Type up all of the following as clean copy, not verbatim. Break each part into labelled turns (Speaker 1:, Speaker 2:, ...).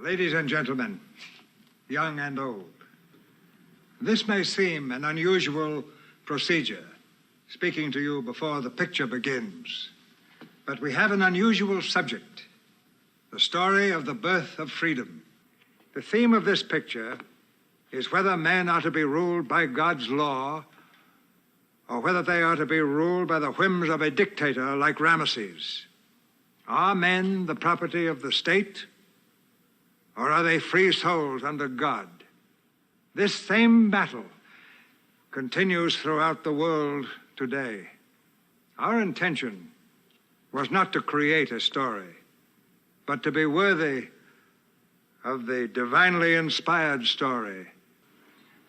Speaker 1: Ladies and gentlemen, young and old, this may seem an unusual procedure, speaking to you before the picture begins, but we have an unusual subject, the story of the birth of freedom. The theme of this picture is whether men are to be ruled by God's law or whether they are to be ruled by the whims of a dictator like Ramesses. Are men the property of the state, or are they free souls under God? This same battle continues throughout the world today. Our intention was not to create a story, but to be worthy of the divinely inspired story.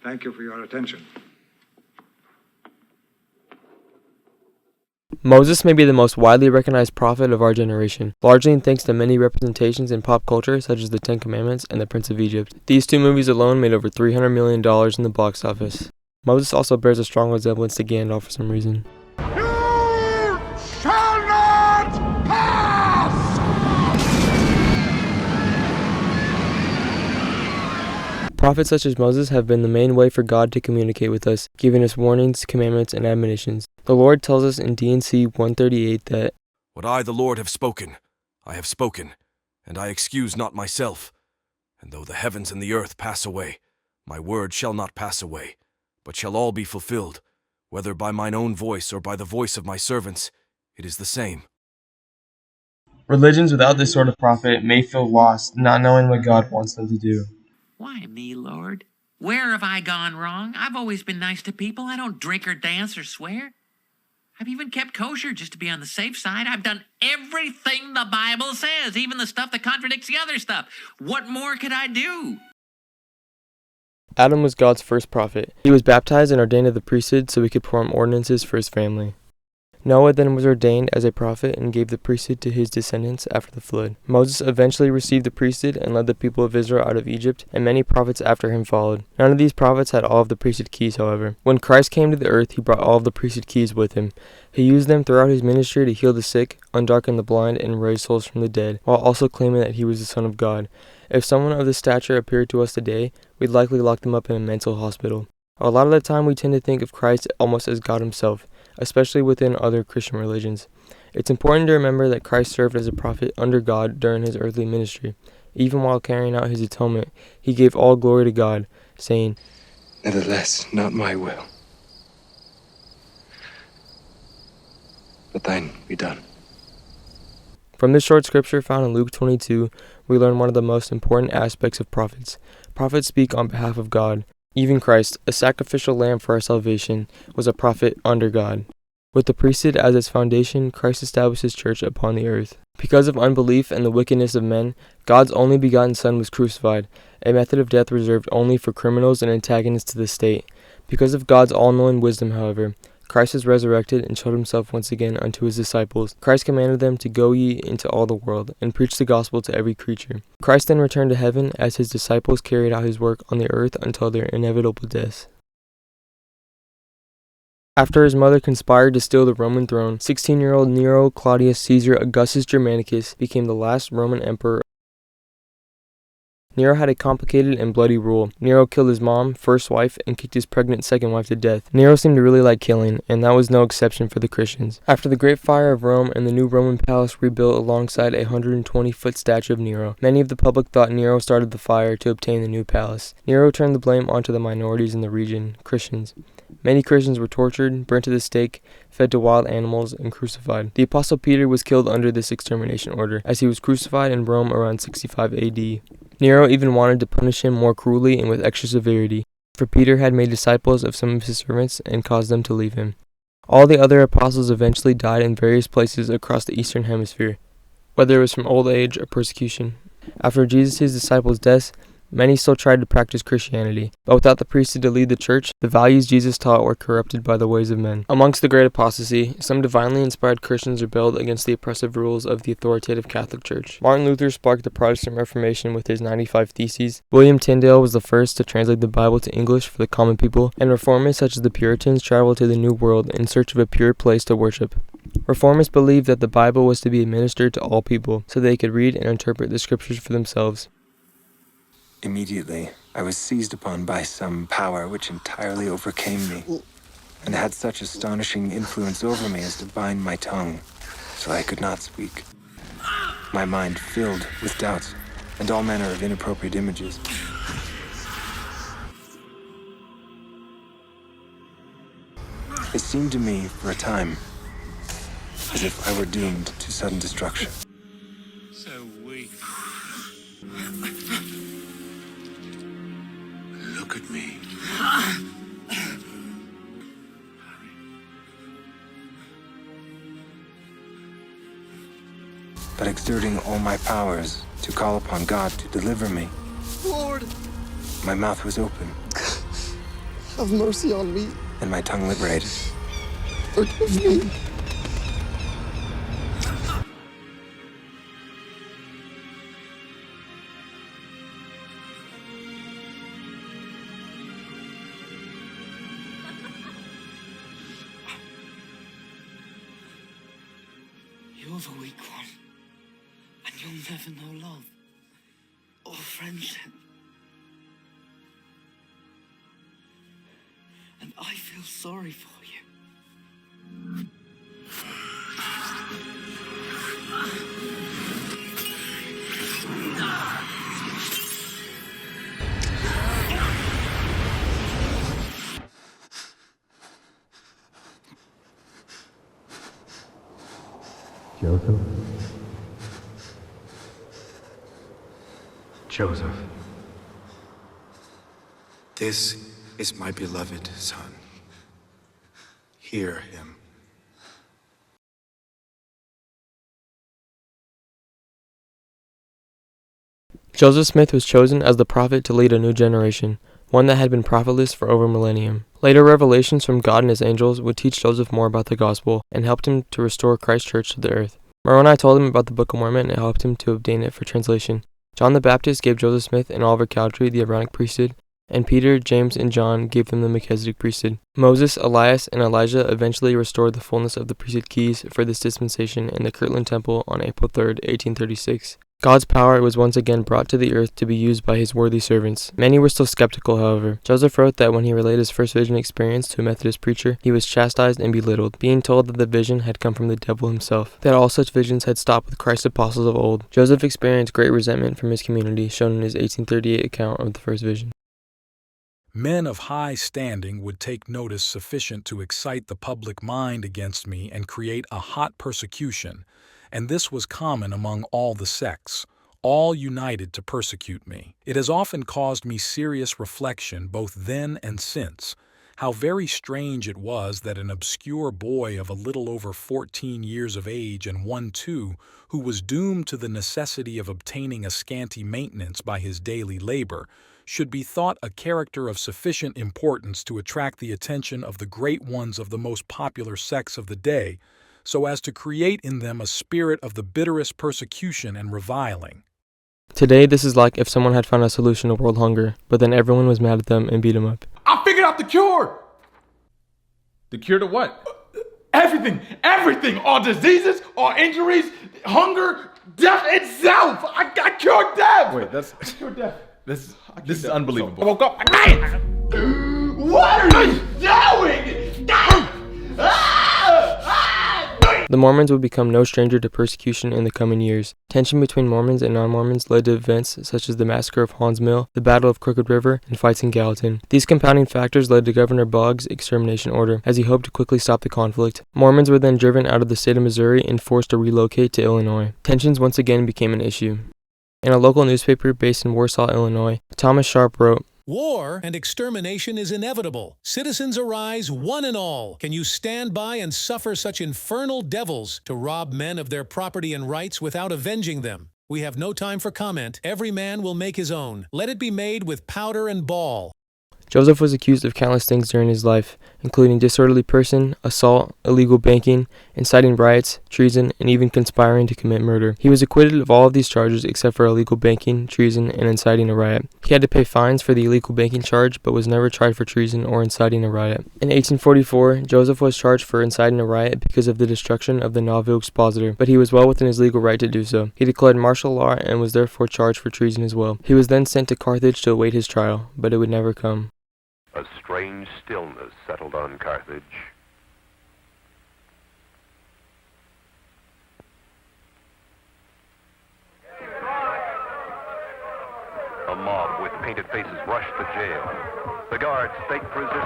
Speaker 1: Thank you for your attention.
Speaker 2: Moses may be the most widely recognized prophet of our generation, largely thanks to many representations in pop culture such as the Ten Commandments and The Prince of Egypt. These two movies alone made over $300 million in the box office. Moses also bears a strong resemblance to Gandalf for some reason.
Speaker 3: You shall not pass!
Speaker 2: Prophets such as Moses have been the main way for God to communicate with us, giving us warnings, commandments, and admonitions. The Lord tells us in D&C 138 that,
Speaker 4: "What I, the Lord, have spoken, and I excuse not myself. And though the heavens and the earth pass away, my word shall not pass away, but shall all be fulfilled, whether by mine own voice or by the voice of my servants, it is the same."
Speaker 2: religions without this sort of prophet may feel lost, not knowing what God wants them to do.
Speaker 5: Why me, Lord? Where have I gone wrong? I've always been nice to people. I don't drink or dance or swear. I've even kept kosher just to be on the safe side. I've done everything the Bible says, even the stuff that contradicts the other stuff. What more could I do?
Speaker 2: Adam was God's first prophet. He was baptized and ordained to the priesthood so he could perform ordinances for his family. Noah then was ordained as a prophet and gave the priesthood to his descendants after the flood. Moses eventually received the priesthood and led the people of Israel out of Egypt, and many prophets after him followed. None of these prophets had all of the priesthood keys, however. When Christ came to the earth, he brought all of the priesthood keys with him. He used them throughout his ministry to heal the sick, undarken the blind, and raise souls from the dead, while also claiming that he was the Son of God. If someone of this stature appeared to us today, we'd likely lock them up in a mental hospital. A lot of the time we tend to think of Christ almost as God himself, especially within other Christian religions. It's important to remember that Christ served as a prophet under God during his earthly ministry. Even while carrying out his atonement, he gave all glory to God, saying,
Speaker 6: "Nevertheless, not my will, but thine be done."
Speaker 2: From this short scripture found in Luke 22, we learn one of the most important aspects of prophets. Prophets speak on behalf of God. Even Christ, a sacrificial lamb for our salvation, was a prophet under God. With the priesthood as its foundation, Christ established his church upon the earth. Because of unbelief and the wickedness of men, God's only begotten Son was crucified, a method of death reserved only for criminals and antagonists to the state. Because of God's all-knowing wisdom, however, Christ was resurrected and showed himself once again unto his disciples. Christ commanded them to go ye into all the world and preach the gospel to every creature. Christ then returned to heaven as his disciples carried out his work on the earth until their inevitable deaths. After his mother conspired to steal the Roman throne, 16-year-old Nero Claudius Caesar Augustus Germanicus became the last Roman emperor. Nero had a complicated and bloody rule. Nero killed his mom, first wife, and kicked his pregnant second wife to death. Nero seemed to really like killing, and that was no exception for the Christians. After the Great Fire of Rome and the new Roman palace rebuilt alongside a 120-foot statue of Nero, many of the public thought Nero started the fire to obtain the new palace. Nero turned the blame onto the minorities in the region, Christians. Many Christians were tortured, burnt to the stake, fed to wild animals, and crucified. The Apostle Peter was killed under this extermination order, as he was crucified in Rome around 65 AD. Nero even wanted to punish him more cruelly and with extra severity, for Peter had made disciples of some of his servants and caused them to leave him. All the other apostles eventually died in various places across the Eastern Hemisphere, whether it was from old age or persecution. After Jesus' disciples' deaths, many still tried to practice Christianity, but without the priesthood to lead the church, the values Jesus taught were corrupted by the ways of men. Amongst the great apostasy, some divinely inspired Christians rebelled against the oppressive rules of the authoritative Catholic Church. Martin Luther sparked the Protestant Reformation with his 95 Theses. William Tyndale was the first to translate the Bible to English for the common people, and reformists such as the Puritans traveled to the New World in search of a pure place to worship. Reformists believed that the Bible was to be administered to all people, so they could read and interpret the scriptures for themselves.
Speaker 6: Immediately, I was seized upon by some power which entirely overcame me, and had such astonishing influence over me as to bind my tongue, so I could not speak. My mind filled with doubts and all manner of inappropriate images. It seemed to me, for a time, as if I were doomed to sudden destruction.
Speaker 3: So weak. Look at me.
Speaker 6: But exerting all my powers to call upon God to deliver me,
Speaker 7: Lord,
Speaker 6: my mouth was open
Speaker 7: have mercy on me.
Speaker 6: and my tongue liberated.
Speaker 7: Forgive me.
Speaker 8: You're the weak one, and you'll never know love or friendship. And I feel sorry for you.
Speaker 9: Joseph? Joseph.
Speaker 10: This is my beloved son. Hear him.
Speaker 2: Joseph Smith was chosen as the prophet to lead a new generation, one that had been prophetless for over a millennium. Later revelations from God and his angels would teach Joseph more about the gospel and helped him to restore Christ's church to the earth. Moroni told him about the Book of Mormon and helped him to obtain it for translation. John the Baptist gave Joseph Smith and Oliver Cowdery the Aaronic priesthood, and Peter, James, and John gave them the Melchizedek priesthood. Moses, Elias, and Elijah eventually restored the fullness of the priesthood keys for this dispensation in the Kirtland Temple on April 3, 1836. God's power was once again brought to the earth to be used by his worthy servants. Many were still skeptical, however. Joseph wrote that when he relayed his first vision experience to a Methodist preacher, he was chastised and belittled, being told that the vision had come from the devil himself, that all such visions had stopped with Christ's apostles of old. Joseph experienced great resentment from his community, shown in his 1838 account of the first vision.
Speaker 11: Men of high standing would take notice sufficient to excite the public mind against me and create a hot persecution, and this was common among all the sects, all united to persecute me. It has often caused me serious reflection, both then and since, how very strange it was that an obscure boy of a little over 14 years of age and one too, who was doomed to the necessity of obtaining a scanty maintenance by his daily labor, should be thought a character of sufficient importance to attract the attention of the great ones of the most popular sects of the day, so as to create in them a spirit of the bitterest persecution and reviling.
Speaker 2: Today, this is like if someone had found a solution to world hunger, but then everyone was mad at them and beat them up.
Speaker 3: I figured out the cure!
Speaker 12: The cure to what?
Speaker 3: Everything! Everything! All diseases, all injuries, hunger, death itself! I cured death!
Speaker 12: Wait, that's...
Speaker 3: I cured death.
Speaker 12: This is unbelievable.
Speaker 3: I woke up. What are you doing?
Speaker 2: The Mormons would become no stranger to persecution in the coming years. Tension between Mormons and non-Mormons led to events such as the massacre of Haun's Mill, the Battle of Crooked River, and fights in Gallatin. These compounding factors led to Governor Boggs' extermination order, as he hoped to quickly stop the conflict. Mormons were then driven out of the state of Missouri and forced to relocate to Illinois. Tensions once again became an issue. In a local newspaper based in Warsaw, Illinois, Thomas Sharp wrote,
Speaker 13: "War and extermination is inevitable. Citizens arise, one and all. Can you stand by and suffer such infernal devils to rob men of their property and rights without avenging them? We have no time for comment. Every man will make his own. Let it be made with powder and ball."
Speaker 2: Joseph was accused of countless things during his life, including disorderly person, assault, illegal banking, inciting riots, treason, and even conspiring to commit murder. He was acquitted of all of these charges except for illegal banking, treason, and inciting a riot. He had to pay fines for the illegal banking charge, but was never tried for treason or inciting a riot. In 1844, Joseph was charged for inciting a riot because of the destruction of the Nauvoo Expositor, but he was well within his legal right to do so. He declared martial law and was therefore charged for treason as well. He was then sent to Carthage to await his trial, but it would never come.
Speaker 14: A strange stillness settled on Carthage. A mob with painted faces rushed the jail. The guards faked resistance.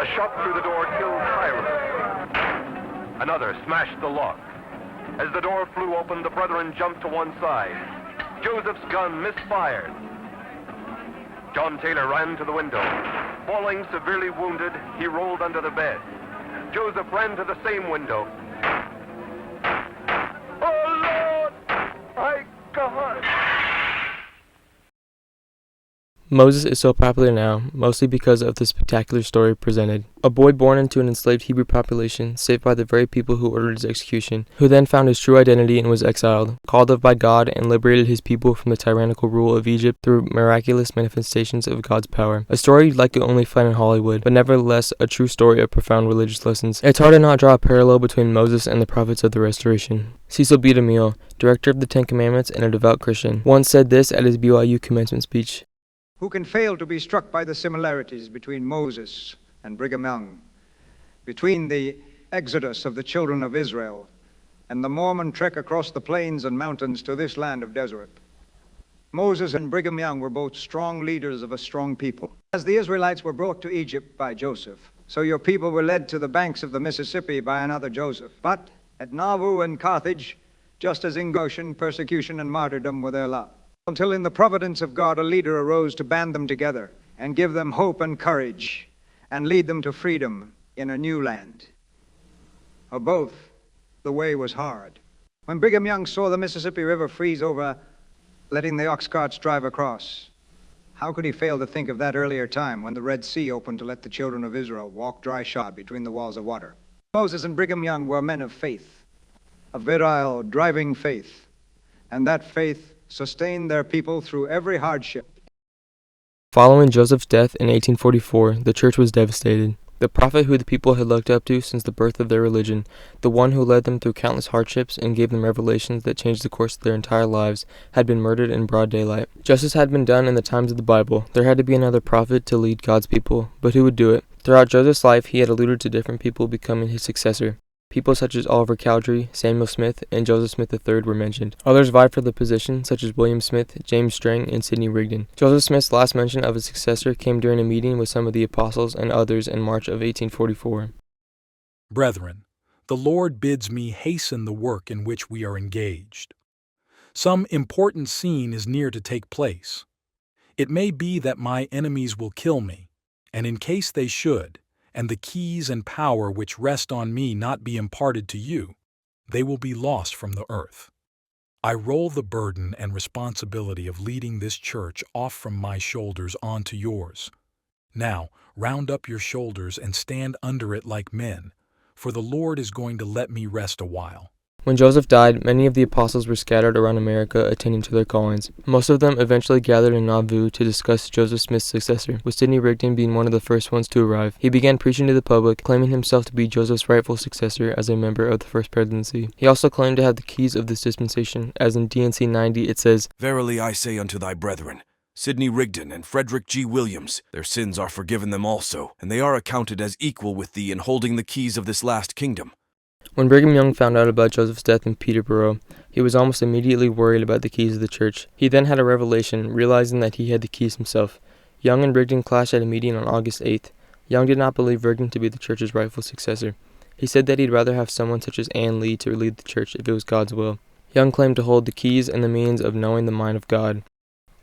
Speaker 14: A shot through the door killed Hiram. Another smashed the lock. As the door flew open, the brethren jumped to one side. Joseph's gun misfired. John Taylor ran to the window. Falling severely wounded, he rolled under the bed. Joseph ran to the same window. Oh, Lord! My God!
Speaker 2: Moses is so popular now, mostly because of the spectacular story presented. A boy born into an enslaved Hebrew population, saved by the very people who ordered his execution, who then found his true identity and was exiled, called up by God, and liberated his people from the tyrannical rule of Egypt through miraculous manifestations of God's power. A story you'd like to only find in Hollywood, but nevertheless a true story of profound religious lessons. It's hard to not draw a parallel between Moses and the prophets of the Restoration. Cecil B. DeMille, director of the Ten Commandments and a devout Christian, once said this at his BYU commencement speech.
Speaker 1: Who can fail to be struck by the similarities between Moses and Brigham Young, between the exodus of the children of Israel and the Mormon trek across the plains and mountains to this land of desert? Moses and Brigham Young were both strong leaders of a strong people. As the Israelites were brought to Egypt by Joseph, so your people were led to the banks of the Mississippi by another Joseph. But at Nauvoo and Carthage, just as in Goshen, persecution and martyrdom were their lot. Until in the providence of God, a leader arose to band them together and give them hope and courage and lead them to freedom in a new land. Of both, the way was hard. When Brigham Young saw the Mississippi River freeze over, letting the ox carts drive across, how could he fail to think of that earlier time when the Red Sea opened to let the children of Israel walk dry-shod between the walls of water? Moses and Brigham Young were men of faith, a virile, driving faith, and that faith sustained their people through every hardship.
Speaker 2: Following Joseph's death in 1844, the church was devastated. The prophet who the people had looked up to since the birth of their religion, the one who led them through countless hardships and gave them revelations that changed the course of their entire lives, had been murdered in broad daylight. Just as had been done in the times of the Bible, there had to be another prophet to lead God's people, but who would do it? Throughout Joseph's life, he had alluded to different people becoming his successor. People such as Oliver Cowdery, Samuel Smith, and Joseph Smith III were mentioned. Others vied for the position, such as William Smith, James Strang, and Sidney Rigdon. Joseph Smith's last mention of his successor came during a meeting with some of the apostles and others in March of 1844.
Speaker 11: Brethren, the Lord bids me hasten the work in which we are engaged. Some important scene is near to take place. It may be that my enemies will kill me, and in case they should, and the keys and power which rest on me not be imparted to you, they will be lost from the earth. I roll the burden and responsibility of leading this church off from my shoulders onto yours. Now, round up your shoulders and stand under it like men, for the Lord is going to let me rest a while.
Speaker 2: When Joseph died, many of the apostles were scattered around America attending to their callings. Most of them eventually gathered in Nauvoo to discuss Joseph Smith's successor, with Sidney Rigdon being one of the first ones to arrive. He began preaching to the public, claiming himself to be Joseph's rightful successor as a member of the First Presidency. He also claimed to have the keys of this dispensation, as in D&C 90 it says,
Speaker 4: "Verily I say unto thy brethren, Sidney Rigdon and Frederick G. Williams, their sins are forgiven them also, and they are accounted as equal with thee in holding the keys of this last kingdom."
Speaker 2: When Brigham Young found out about Joseph's death in Peterborough, he was almost immediately worried about the keys of the church. He then had a revelation, realizing that he had the keys himself. Young and Rigdon clashed at a meeting on August 8th. Young did not believe Rigdon to be the church's rightful successor. He said that he'd rather have someone such as Ann Lee to lead the church if it was God's will. Young claimed to hold the keys and the means of knowing the mind of God.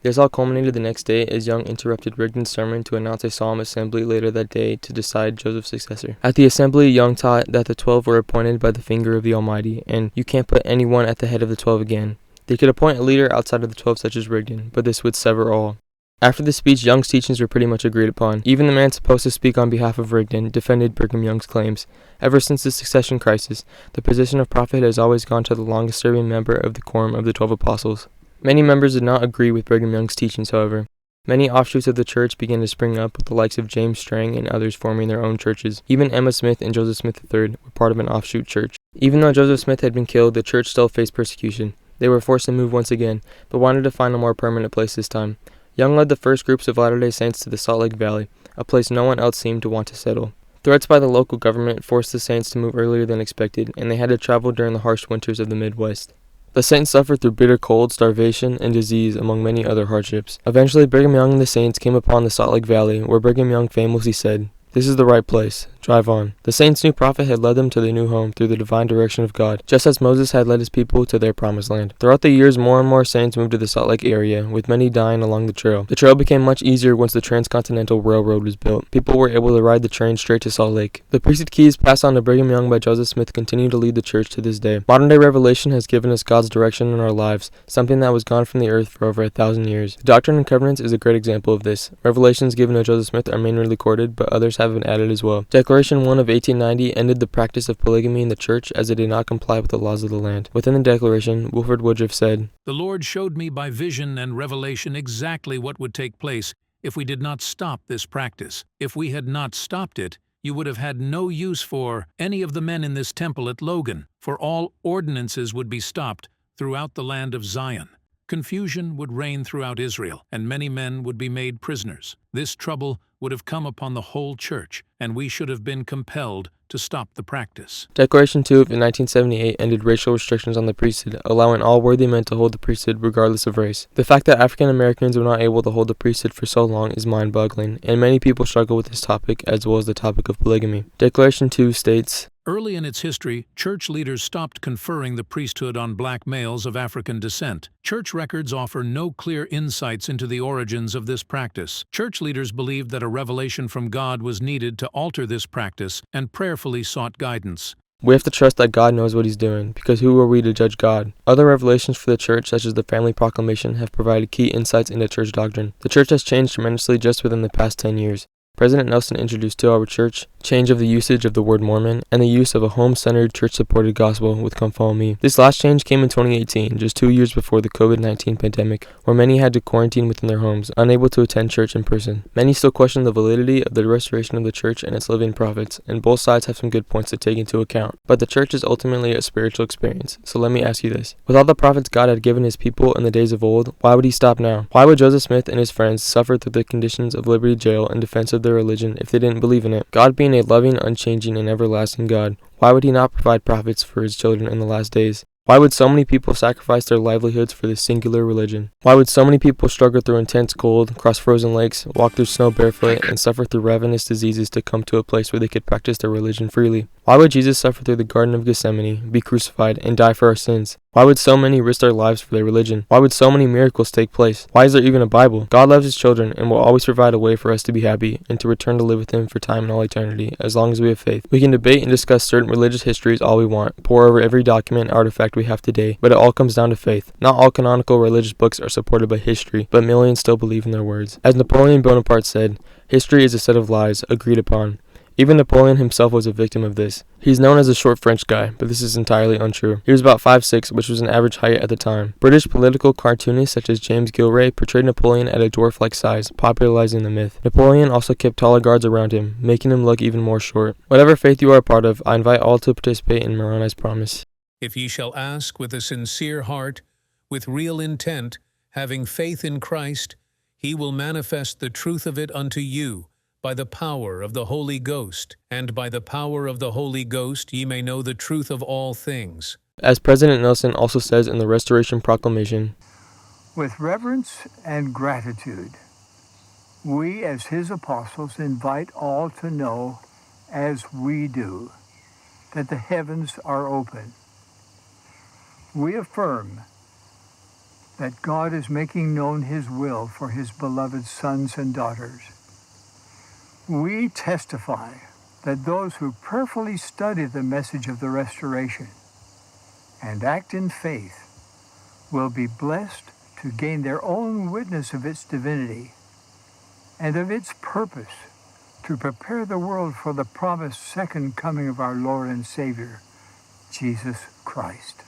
Speaker 2: This all culminated the next day as Young interrupted Rigdon's sermon to announce a solemn assembly later that day to decide Joseph's successor. At the assembly, Young taught that the 12 were appointed by the finger of the Almighty, and you can't put anyone at the head of the 12 again. They could appoint a leader outside of the 12 such as Rigdon, but this would sever all. After the speech, Young's teachings were pretty much agreed upon. Even the man supposed to speak on behalf of Rigdon defended Brigham Young's claims. Ever since the succession crisis, the position of prophet has always gone to the longest-serving member of the quorum of the 12 apostles. Many members did not agree with Brigham Young's teachings, however. Many offshoots of the church began to spring up, with the likes of James Strang and others forming their own churches. Even Emma Smith and Joseph Smith III were part of an offshoot church. Even though Joseph Smith had been killed, the church still faced persecution. They were forced to move once again, but wanted to find a more permanent place this time. Young led the first groups of Latter-day Saints to the Salt Lake Valley, a place no one else seemed to want to settle. Threats by the local government forced the Saints to move earlier than expected, and they had to travel during the harsh winters of the Midwest. The Saints suffered through bitter cold, starvation, and disease, among many other hardships. Eventually, Brigham Young and the Saints came upon the Salt Lake Valley, where Brigham Young famously said, "This is the right place. Drive on." The Saints' new prophet had led them to their new home through the divine direction of God, just as Moses had led his people to their promised land. Throughout the years, more and more Saints moved to the Salt Lake area, with many dying along the trail. The trail became much easier once the Transcontinental Railroad was built. People were able to ride the train straight to Salt Lake. The priesthood keys passed on to Brigham Young by Joseph Smith continue to lead the church to this day. Modern-day revelation has given us God's direction in our lives, something that was gone from the earth for over 1,000 years. The Doctrine and Covenants is a great example of this. Revelations given to Joseph Smith are mainly recorded, but others have been added as well. Declaration 1 of 1890 ended the practice of polygamy in the church as it did not comply with the laws of the land. Within the declaration, Wilford Woodruff said,
Speaker 13: "The Lord showed me by vision and revelation exactly what would take place if we did not stop this practice. If we had not stopped it, you would have had no use for any of the men in this temple at Logan, for all ordinances would be stopped throughout the land of Zion. Confusion would reign throughout Israel, and many men would be made prisoners. This trouble would have come upon the whole church, and we should have been compelled to stop the practice."
Speaker 2: Declaration 2 of 1978 ended racial restrictions on the priesthood, allowing all worthy men to hold the priesthood regardless of race. The fact that African Americans were not able to hold the priesthood for so long is mind-boggling, and many people struggle with this topic as well as the topic of polygamy. Declaration 2 states,
Speaker 13: Early in its history, church leaders stopped conferring the priesthood on black males of African descent. Church records offer no clear insights into the origins of this practice. Church leaders believed that a revelation from God was needed to alter this practice and prayerfully sought guidance.
Speaker 2: We have to trust that God knows what He's doing, because who are we to judge God? Other revelations for the church, such as the Family Proclamation, have provided key insights into church doctrine. The church has changed tremendously just within the past 10 years. President Nelson introduced to our church change of the usage of the word Mormon and the use of a home-centered, church-supported gospel with Come Follow Me. This last change came in 2018, just 2 years before the COVID-19 pandemic, where many had to quarantine within their homes, unable to attend church in person. Many still question the validity of the restoration of the church and its living prophets, and both sides have some good points to take into account. But the church is ultimately a spiritual experience, so let me ask you this. With all the prophets God had given His people in the days of old, why would He stop now? Why would Joseph Smith and his friends suffer through the conditions of Liberty Jail in defense of their religion if they didn't believe in it? God being a loving, unchanging, and everlasting God, why would He not provide prophets for His children in the last days? Why would so many people sacrifice their livelihoods for this singular religion? Why would so many people struggle through intense cold, cross frozen lakes, walk through snow barefoot, and suffer through ravenous diseases to come to a place where they could practice their religion freely? Why would Jesus suffer through the Garden of Gethsemane, be crucified, and die for our sins? Why would so many risk their lives for their religion? Why would so many miracles take place? Why is there even a Bible? God loves His children and will always provide a way for us to be happy and to return to live with Him for time and all eternity, as long as we have faith. We can debate and discuss certain religious histories all we want, pore over every document and artifact we have today, but it all comes down to faith. Not all canonical religious books are supported by history, but millions still believe in their words. As Napoleon Bonaparte said, history is a set of lies, agreed upon. Even Napoleon himself was a victim of this. He's known as a short French guy, but this is entirely untrue. He was about 5'6", which was an average height at the time. British political cartoonists such as James Gilray portrayed Napoleon at a dwarf-like size, popularizing the myth. Napoleon also kept taller guards around him, making him look even more short. Whatever faith you are a part of, I invite all to participate in Moroni's promise.
Speaker 13: If ye shall ask with a sincere heart, with real intent, having faith in Christ, He will manifest the truth of it unto you, by the power of the Holy Ghost, and by the power of the Holy Ghost ye may know the truth of all things.
Speaker 2: As President Nelson also says in the Restoration Proclamation,
Speaker 15: with reverence and gratitude, we as His apostles invite all to know, as we do, that the heavens are open. We affirm that God is making known His will for His beloved sons and daughters. We testify that those who prayerfully study the message of the restoration and act in faith will be blessed to gain their own witness of its divinity and of its purpose to prepare the world for the promised second coming of our Lord and Savior, Jesus Christ.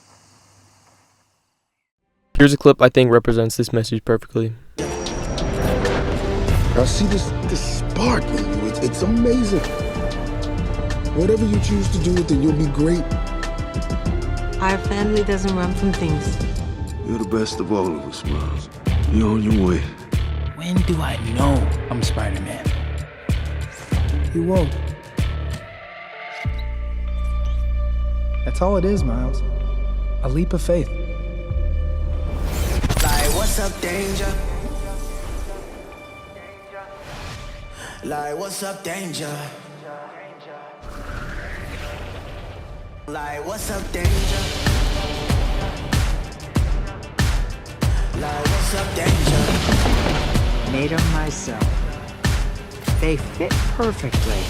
Speaker 2: Here's a clip I think represents this message perfectly.
Speaker 16: I see this spark in you. It's amazing. Whatever you choose to do with it, you'll be great.
Speaker 17: Our family doesn't run from things.
Speaker 16: You're the best of all of us, Miles. You're on your way.
Speaker 8: When do I know I'm Spider-Man?
Speaker 18: You won't. That's all it is, Miles. A leap of faith.
Speaker 8: Like, what's up, danger? Like, what's up, danger? Like, what's up, danger? Like, what's up, danger?
Speaker 19: Made them myself. They fit perfectly.